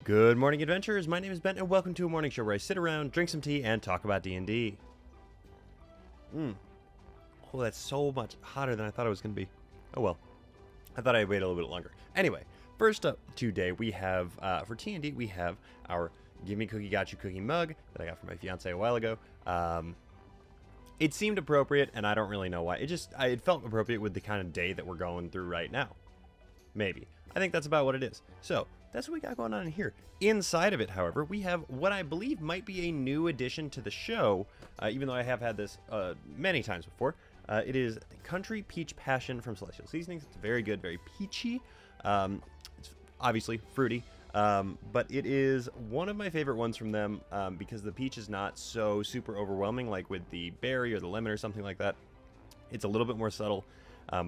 Good morning, adventurers. My name is Ben, and welcome to a morning show where I sit around, drink some tea, and talk about D&D. Oh, that's so much hotter than I thought it was going to be. Oh, well. I thought I'd wait a little bit longer. Anyway, first up today, we have, for T&D, we have our Give Me Cookie Got You Cookie mug that I got from my fiance a while ago. It seemed appropriate, and I don't really know why. It felt appropriate with the kind of day that we're going through right now. Maybe. I think that's about what it is. So, that's what we got going on in here. Inside of it, however, we have what I believe might be a new addition to the show, even though I have had this many times before. It is the Country Peach Passion from Celestial Seasonings. It's very good, very peachy. It's obviously fruity, but it is one of my favorite ones from them because the peach is not so super overwhelming like with the berry or the lemon or something like that. It's a little bit more subtle,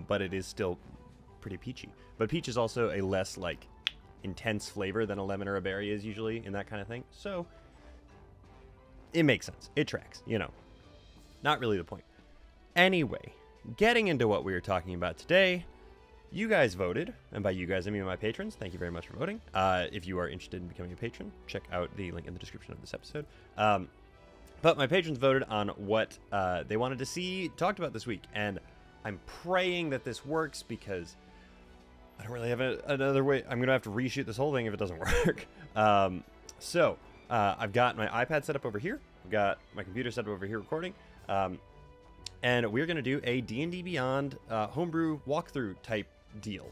but it is still pretty peachy. But peach is also a less like intense flavor than a lemon or a berry is usually in that kind of thing. So it makes sense. It tracks, you know. Not really the point. Anyway, getting into what we are talking about today, you guys voted, and by you guys I mean my patrons. Thank you very much for voting. If you are interested in becoming a patron, check out the link in the description of this episode. But my patrons voted on what they wanted to see talked about this week, and I'm praying that this works because I don't really have another way. I'm going to have to reshoot this whole thing if it doesn't work. I've got my iPad set up over here. I've got my computer set up over here recording. And we're going to do a DnDBeyond homebrew walkthrough type deal.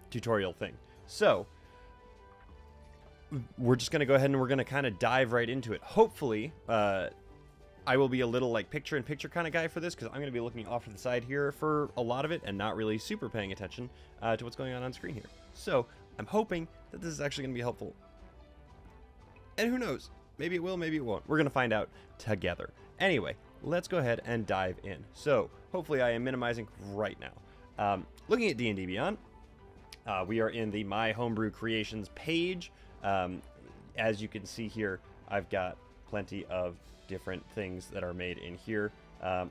Tutorial thing. So, we're just going to go ahead and we're going to kind of dive right into it. Hopefully, I will be a little like picture-in-picture kind of guy for this because I'm going to be looking off to the side here for a lot of it and not really super paying attention to what's going on screen here. So I'm hoping that this is actually going to be helpful. And who knows? Maybe it will, maybe it won't. We're going to find out together. Anyway, let's go ahead and dive in. So hopefully I am minimizing right now. Looking at D&D Beyond, we are in the My Homebrew Creations page. As you can see here, I've got plenty of different things that are made in here.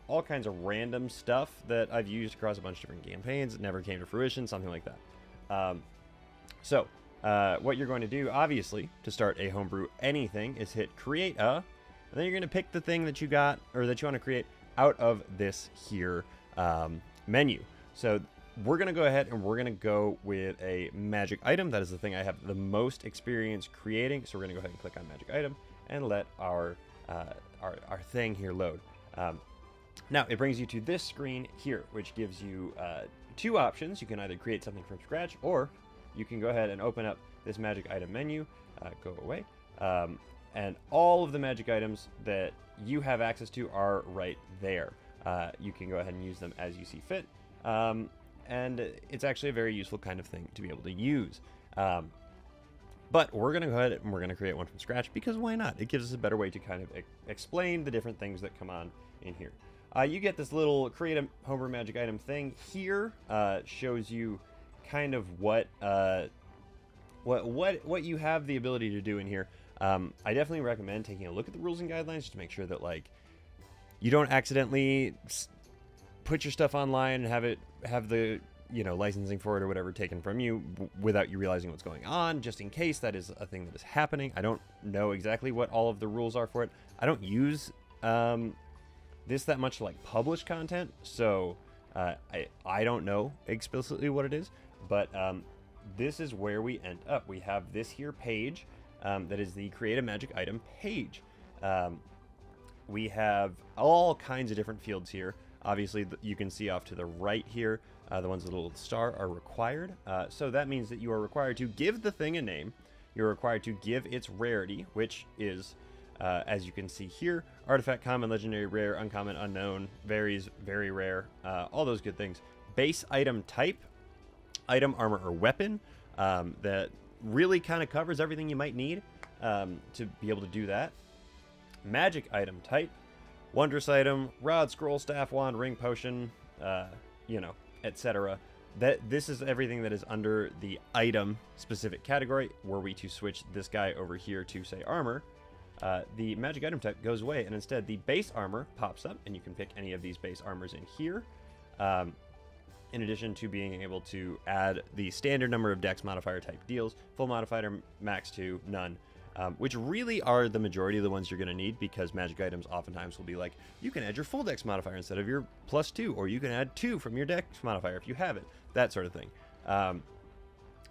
All kinds of random stuff that I've used across a bunch of different campaigns that never came to fruition, something like that. What you're going to do, obviously, to start a homebrew anything is hit Create A, and then you're going to pick the thing that you got, or that you want to create out of this here menu. So we're going to go ahead and we're going to go with a magic item. That is the thing I have the most experience creating. So we're going to go ahead and click on magic item and let our thing here load. Now it brings you to this screen here, which gives you two options. You can either create something from scratch, or you can go ahead and open up this magic item menu, go away, and all of the magic items that you have access to are right there. You can go ahead and use them as you see fit, and it's actually a very useful kind of thing to be able to use. But we're going to go ahead and we're going to create one from scratch because why not? It gives us a better way to kind of explain the different things that come on in here. You get this little create a homebrew magic item thing here. Shows you kind of what you have the ability to do in here. I definitely recommend taking a look at the rules and guidelines just to make sure that like you don't accidentally put your stuff online and have the licensing for it or whatever taken from you without you realizing what's going on, just in case that is a thing that is happening. I don't know exactly what all of the rules are for it. I don't use this that much to like publish content, so I don't know explicitly what it is, but this is where we end up. We have this here page that is the Create a Magic Item page. We have all kinds of different fields here. Obviously, you can see off to the right here, the ones with a little star are required. So that means that you are required to give the thing a name. You're required to give its rarity, which is, as you can see here, artifact, common, legendary, rare, uncommon, unknown, varies, very rare, all those good things. Base item type, item, armor, or weapon. That really kind of covers everything you might need to be able to do that. Magic item type, wondrous item, rod, scroll, staff, wand, ring, potion, etc. This is everything that is under the item specific category. Were we to switch this guy over here to say armor, the magic item type goes away, and instead the base armor pops up, and you can pick any of these base armors in here. in addition to being able to add the standard number of dex modifier type deals, full modifier, max 2, none, which really are the majority of the ones you're going to need, because magic items oftentimes will be like, you can add your full dex modifier instead of your +2, or you can add 2 from your dex modifier if you have it, that sort of thing.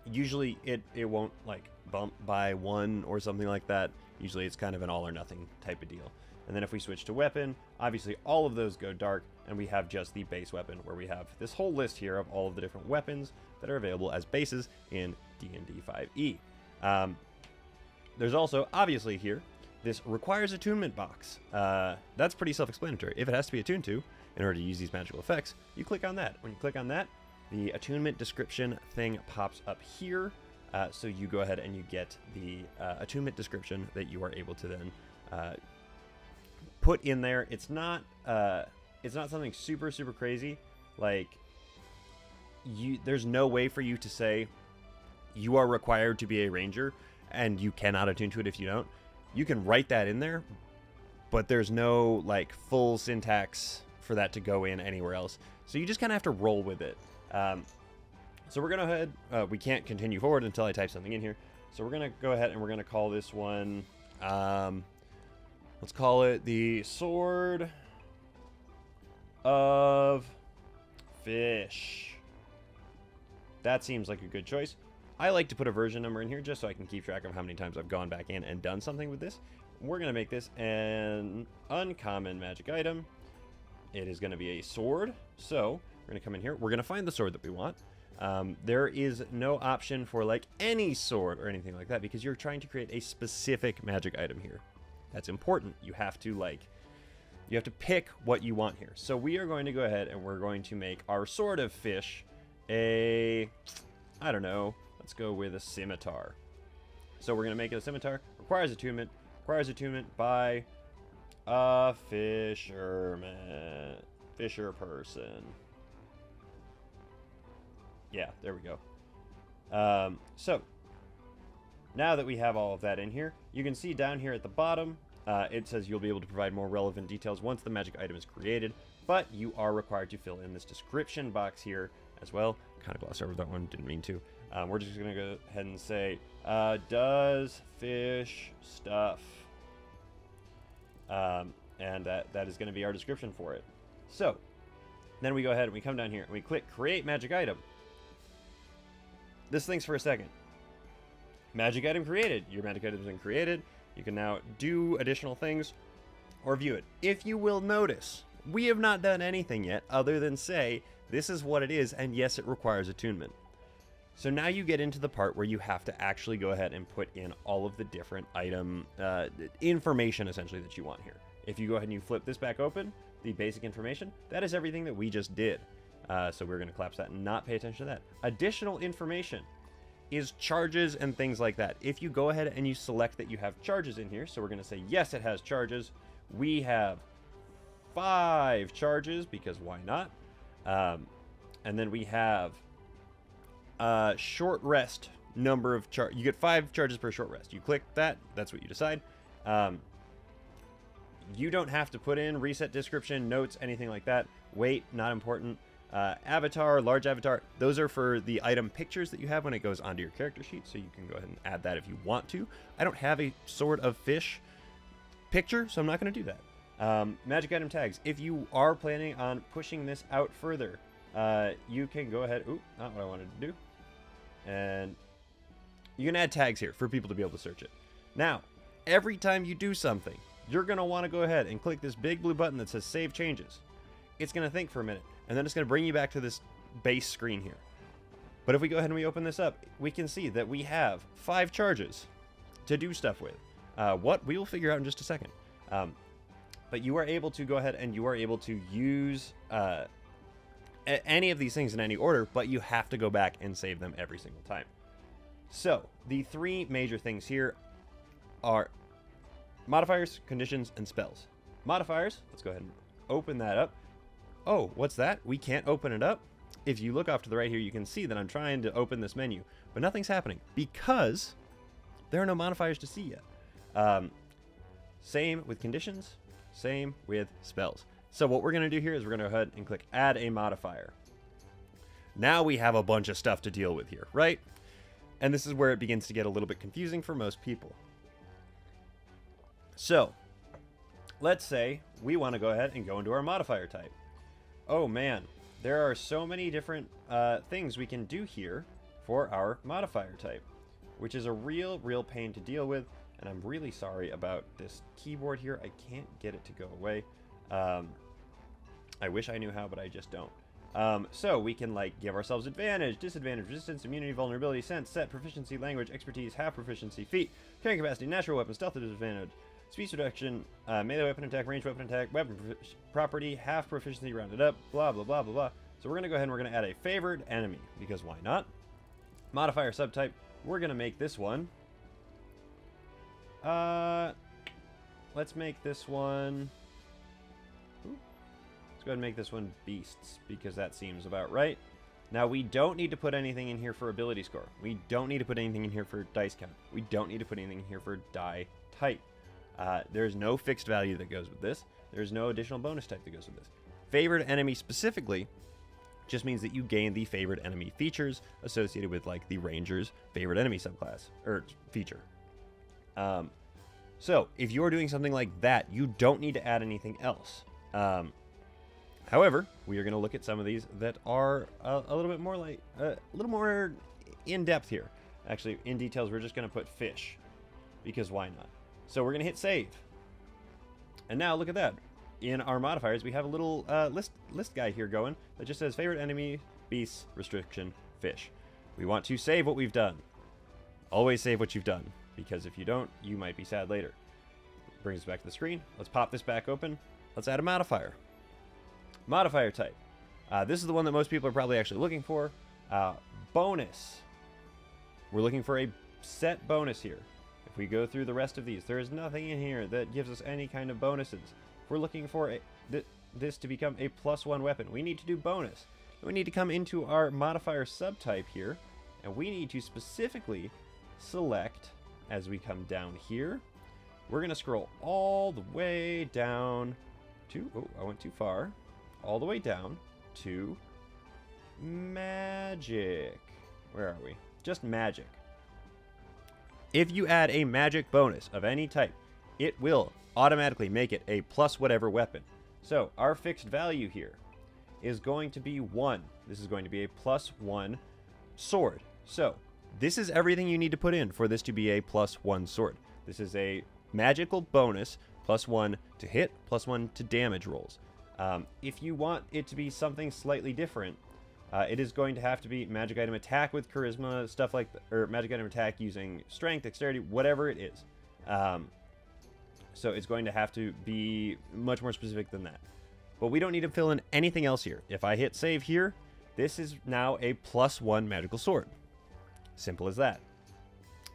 Usually it won't like bump by 1 or something like that. Usually it's kind of an all or nothing type of deal. And then if we switch to weapon, obviously all of those go dark, and we have just the base weapon, where we have this whole list here of all of the different weapons that are available as bases in D&D 5e. There's also, obviously here, this requires attunement box. That's pretty self-explanatory. If it has to be attuned to, in order to use these magical effects, you click on that. When you click on that, the attunement description thing pops up here. So you go ahead and you get the attunement description that you are able to then put in there. It's not something super crazy. Like, there's no way for you to say you are required to be a ranger and you cannot attune to it if you don't. You can write that in there, but there's no like full syntax for that to go in anywhere else. So you just kind of have to roll with it. So we're gonna head. We can't continue forward until I type something in here. So we're gonna go ahead and we're gonna call this one. Let's call it the Sword of Fish. That seems like a good choice. I like to put a version number in here just so I can keep track of how many times I've gone back in and done something with this. We're going to make this an uncommon magic item. It is going to be a sword. So we're going to come in here. We're going to find the sword that we want. There is no option for like any sword or anything like that, because you're trying to create a specific magic item here. That's important. You have to pick what you want here. So we are going to go ahead and we're going to make our Sword of Fish I don't know, let's go with a scimitar. So we're going to make it a scimitar. Requires attunement by a fisher person. Yeah, there we go. So now that we have all of that in here, you can see down here at the bottom, it says you'll be able to provide more relevant details once the magic item is created, but you are required to fill in this description box here as well. Kind of glossed over that one, didn't mean to. We're just going to go ahead and say, does fish stuff? And that is going to be our description for it. So then we go ahead and we come down here and we click Create Magic Item. This thinks for a second. Magic item created. Your magic item has been created. You can now do additional things or view it. If you will notice, we have not done anything yet other than say this is what it is, and yes, it requires attunement. So now you get into the part where you have to actually go ahead and put in all of the different item information essentially that you want here. If you go ahead and you flip this back open, the basic information, that is everything that we just did. So we're going to collapse that and not pay attention to that. Additional information is charges and things like that. If you go ahead and you select that you have charges in here, so we're going to say yes, it has charges. We have 5 charges because why not? And then we have short rest number of you get 5 charges per short rest. You click that, that's what you decide. You don't have to put in reset description, notes, anything like that. Weight, not important. Avatar, large avatar, those are for the item pictures that you have when it goes onto your character sheet, so you can go ahead and add that if you want to. I don't have a Sword of Fish picture, so I'm not going to do that. Magic item tags. If you are planning on pushing this out further, you can go ahead. Ooh, not what I wanted to do. And you can add tags here for people to be able to search it. Now, every time you do something, you're going to want to go ahead and click this big blue button that says Save Changes. It's going to think for a minute, and then it's going to bring you back to this base screen here. But if we go ahead and we open this up, we can see that we have 5 charges to do stuff with. What? We will figure out in just a second. But you are able to go ahead and you are able to use any of these things in any order, but you have to go back and save them every single time. So the 3 major things here are modifiers, conditions, and spells. Modifiers, let's go ahead and open that up. Oh, what's that? We can't open it up? If you look off to the right here, you can see that I'm trying to open this menu, but nothing's happening because there are no modifiers to see yet. Same with conditions, same with spells. So what we're going to do here is we're going to go ahead and click Add a Modifier. Now we have a bunch of stuff to deal with here, right? And this is where it begins to get a little bit confusing for most people. So, let's say we want to go ahead and go into our modifier type. Oh man, there are so many different things we can do here for our modifier type, which is a real pain to deal with, and I'm really sorry about this keyboard here. I can't get it to go away. I wish I knew how, but I just don't. So we can like give ourselves advantage, disadvantage, resistance, immunity, vulnerability, sense, set, proficiency, language, expertise, half proficiency, feat, carrying capacity, natural weapon, stealth disadvantage, speed reduction, melee weapon attack, ranged weapon attack, weapon property, half proficiency rounded up, blah, blah, blah, blah, blah. So we're going to go ahead and we're going to add a favored enemy, because why not? Modifier subtype, we're going to make this one. Let's make this one... Let's go ahead and make this one beasts, because that seems about right. Now, we don't need to put anything in here for ability score. We don't need to put anything in here for dice count. We don't need to put anything in here for die type. There's no fixed value that goes with this. There's no additional bonus type that goes with this. Favored enemy specifically just means that you gain the favored enemy features associated with like the Ranger's favorite enemy subclass or feature. So if you're doing something like that, you don't need to add anything else. However, we are going to look at some of these that are a little bit more like a little more in depth here. Actually, in details, we're just going to put fish because why not? So we're going to hit save. And now look at that. In our modifiers, we have a little list guy here going that just says favorite enemy, beasts, restriction, fish. We want to save what we've done. Always save what you've done, because if you don't, you might be sad later. Brings us back to the screen. Let's pop this back open. Let's add a modifier. Modifier type. This is the one that most people are probably actually looking for. Bonus. We're looking for a set bonus here. If we go through the rest of these, there is nothing in here that gives us any kind of bonuses. If we're looking for this to become a +1 weapon, we need to do bonus. We need to come into our modifier subtype here, and we need to specifically select, as we come down here, we're going to scroll all the way down to, oh, I went too far, all the way down to magic. Where are we? Just magic. If you add a magic bonus of any type, it will automatically make it a plus whatever weapon. So our fixed value here is going to be 1. This is going to be a +1 sword. So this is everything you need to put in for this to be a +1 sword. This is a magical bonus, +1 to hit, +1 to damage rolls. If you want it to be something slightly different, it is going to have to be magic item attack with charisma, stuff like, or magic item attack using strength, dexterity, whatever it is. So it's going to have to be much more specific than that. But we don't need to fill in anything else here. If I hit save here, this is now a +1 magical sword. Simple as that.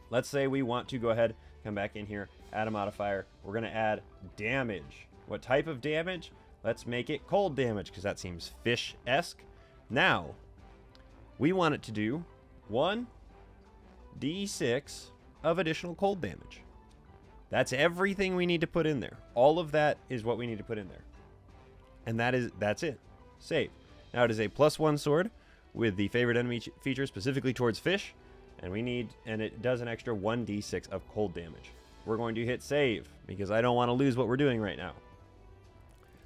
Let's say we want to go ahead, come back in here, add a modifier. We're going to add damage. What type of damage? Let's make it cold damage, because that seems fish-esque. Now, we want it to do 1d6 of additional cold damage. That's everything we need to put in there. All of that is what we need to put in there. And that's it. Save. Now it is a +1 sword with the favorite enemy feature specifically towards fish. And it does an extra 1d6 of cold damage. We're going to hit save because I don't want to lose what we're doing right now.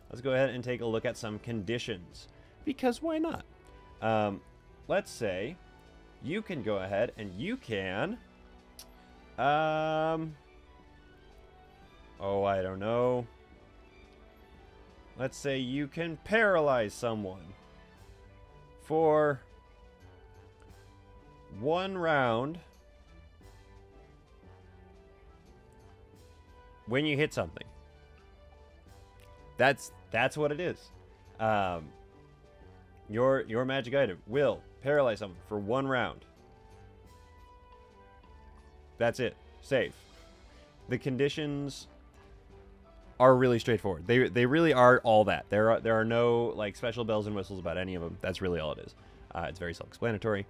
Let's go ahead and take a look at some conditions, because why not? Let's say you can go ahead and you can, oh, I don't know. Let's say you can paralyze someone for 1 round when you hit something. That's what it is. Your magic item will paralyze someone for 1 round. That's it. Save. The conditions are really straightforward. They really are all that. There are no like special bells and whistles about any of them. That's really all it is. It's very self-explanatory.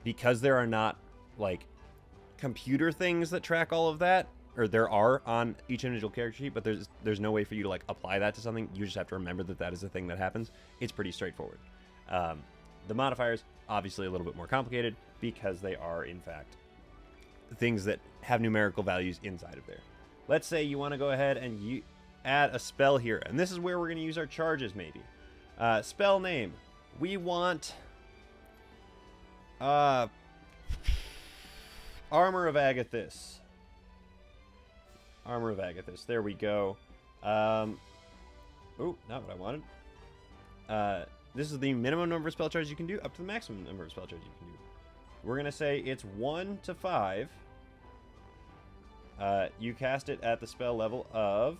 Because there are not like computer things that track all of that, or there are on each individual character sheet, but there's no way for you to like apply that to something. You just have to remember that that is a thing that happens. It's pretty straightforward. The modifiers, obviously a little bit more complicated because they are, in fact, things that have numerical values inside of there. Let's say you want to go ahead and add a spell here, and this is where we're going to use our charges, maybe. Spell name. We want Armor of Agathis. Armor of Agathis. There we go. Oh, not what I wanted. This is the minimum number of spell charges you can do up to the maximum number of spell charges you can do. We're going to say it's 1 to 5. You cast it at the spell level of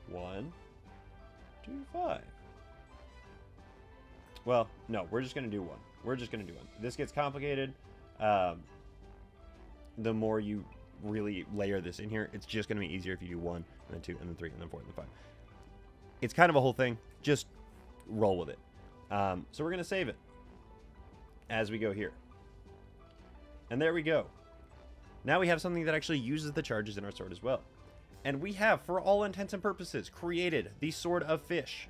1 to 5. Well, no, we're just going to do 1. We're just going to do 1. This gets complicated. The more you really layer this in here, it's just going to be easier if you do 1, and then 2, and then 3, and then 4, and then 5. It's kind of a whole thing. Just roll with it. So we're going to save it as we go here. And there we go. Now we have something that actually uses the charges in our sword as well. And we have, for all intents and purposes, created the Sword of Fish.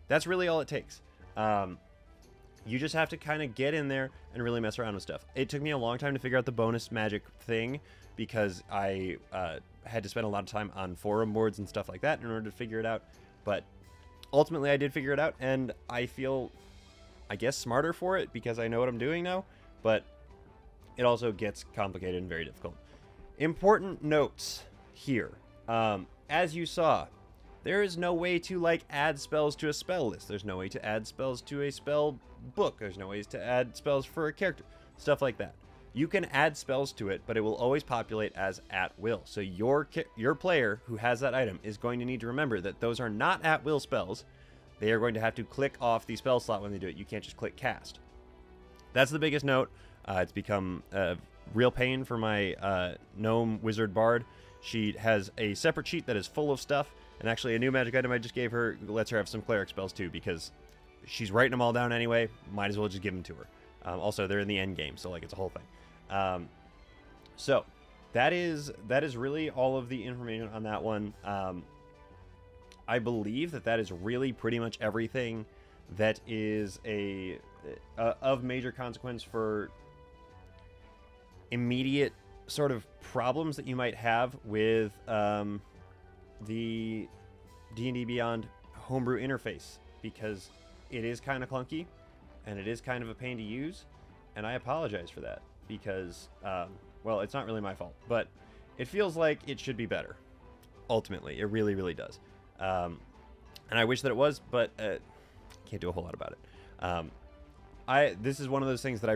That's really all it takes. You just have to kind of get in there and really mess around with stuff. It took me a long time to figure out the bonus magic thing because I had to spend a lot of time on forum boards and stuff like that in order to figure it out. But ultimately I did figure it out, and I feel, I guess, smarter for it because I know what I'm doing now. But it also gets complicated and very difficult. Important notes here. As you saw, there is no way to, like, add spells to a spell list. There's no way to add spells to a spell book. There's no ways to add spells for a character. Stuff like that. You can add spells to it, but it will always populate as at will. So your player who has that item is going to need to remember that those are not at will spells. They are going to have to click off the spell slot when they do it. You can't just click cast. That's the biggest note. It's become a real pain for my gnome wizard bard. She has a separate sheet that is full of stuff, and actually a new magic item I just gave her lets her have some cleric spells too, because she's writing them all down anyway. Might as well just give them to her. Also, they're in the end game, so like it's a whole thing. So that is really all of the information on that one. I believe that is really pretty much everything that is of major consequence for immediate sort of problems that you might have with the DnDBeyond homebrew interface, because it is kind of clunky and it is kind of a pain to use, and I apologize for that because, well, it's not really my fault, but it feels like it should be better. Ultimately, it really, really does. And I wish that it was, but can't do a whole lot about it. This is one of those things that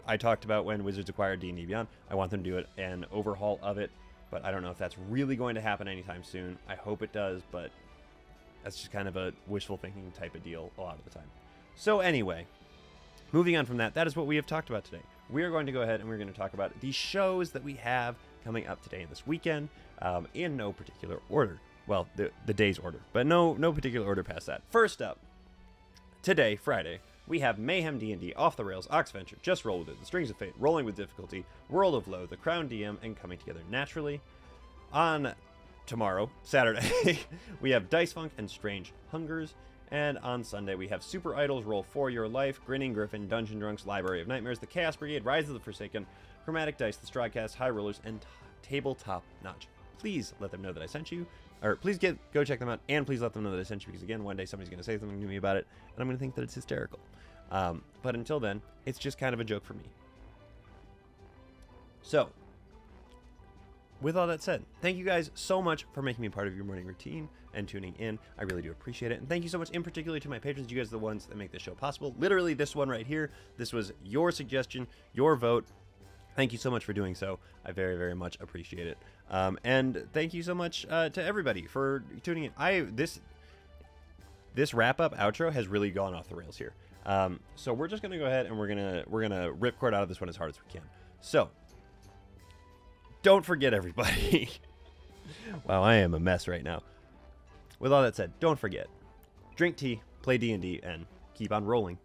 I talked about when Wizards acquired DnDBeyond. I want them to do an overhaul of it, but I don't know if that's really going to happen anytime soon. I hope it does, but that's just kind of a wishful thinking type of deal a lot of the time. So anyway, moving on from that, that is what we have talked about today. We are going to go ahead and we're going to talk about the shows that we have coming up today and this weekend, in no particular order. Well, the day's order, but no particular order past that. First up, today, Friday, we have Mayhem D&D, Off the Rails, Oxventure, Just Roll With It, The Strings of Fate, Rolling with Difficulty, World of Low, The Crown DM, and Coming Together Naturally. On tomorrow, Saturday, we have Dice Funk and Strange Hungers. And on Sunday, we have Super Idols, Roll For Your Life, Grinning Griffin, Dungeon Drunks, Library of Nightmares, The Chaos Brigade, Rise of the Forsaken, Chromatic Dice, The Strawcast, High Rollers, and Tabletop Notch. Please let them know that I sent you. Or please go check them out, and please let them know that I sent you, because again, one day somebody's going to say something to me about it, and I'm going to think that it's hysterical. But until then, it's just kind of a joke for me. So, with all that said, thank you guys so much for making me part of your morning routine and tuning in. I really do appreciate it. And thank you so much, in particular, to my patrons. You guys are the ones that make this show possible. Literally, this one right here, this was your suggestion, your vote. Thank you so much for doing so. I very, very much appreciate it. And thank you so much to everybody for tuning in. This wrap-up outro has really gone off the rails here. So we're just gonna go ahead and we're gonna rip cord out of this one as hard as we can. So don't forget, everybody. Wow, I am a mess right now. With all that said, don't forget, drink tea, play D&D, and keep on rolling.